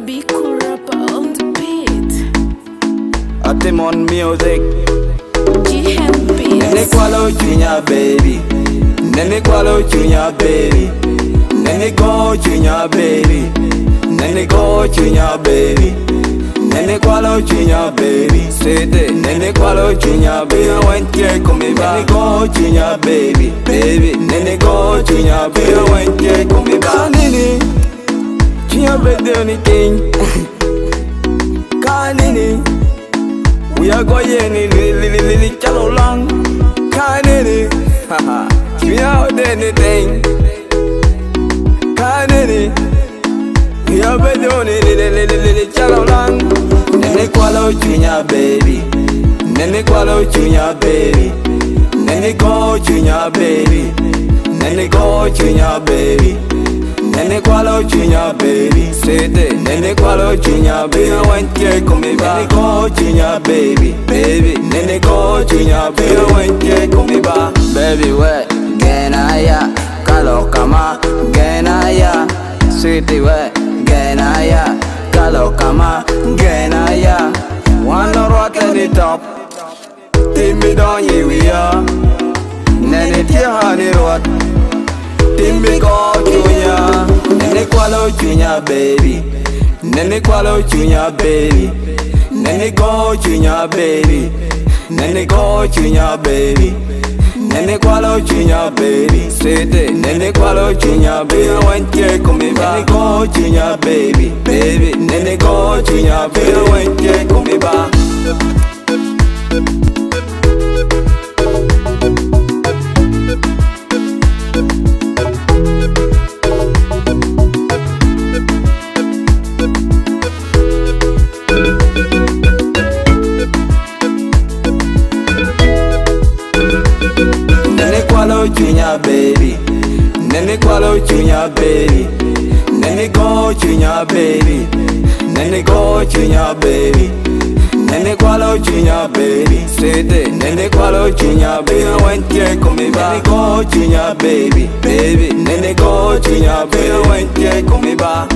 be cool rapper on the beat. Atimon music. GM beats. Nene kwalo junior baby. Nene kwalo junior baby. Nene go junior baby. Nene go junior baby. Nene kwalo junior baby. Say it. Nene kwalo junior baby. When you come me back. Nene go junior baby. Baby. Nene go junior baby. When you come me back. Nene. Junior baby anything. Kanini. We are going li chalo long. Kanini. Haha. We are anything. Kanini. We are doing li chalo long. Nene kwalo junior baby. Nene kwalo junior baby. Nene go junior baby. Nene go junior baby. Nene kwalo junior baby. Say it. Nene kwalo junior baby. When you come me back. Nene go junior baby. Baby. Nene go junior baby. When you come me back. Baby we genaya kalo kama genaya. Sweetie we genaya kalo kama genaya. Wanna rock at the top. Timmy don't you we are. Nene tia honey rock. Timmy go junior. Nene kwalo junior baby. Nene kwalo junior baby. Nene go junior baby. Nene go junior baby. Nene kwalo junior baby. Say it. Nene kwalo junior baby. When you come me back. Nene go junior baby. Baby. Nene go junior baby. When you come me back. Nene kwalo junior baby. Nene kwalo junior baby. Nene go junior baby. Nene go junior baby. Nene kwalo junior baby. Say it. Nene kwalo junior baby. When you come me back. Nene go junior baby. Baby. Nene go junior baby. When you come me back.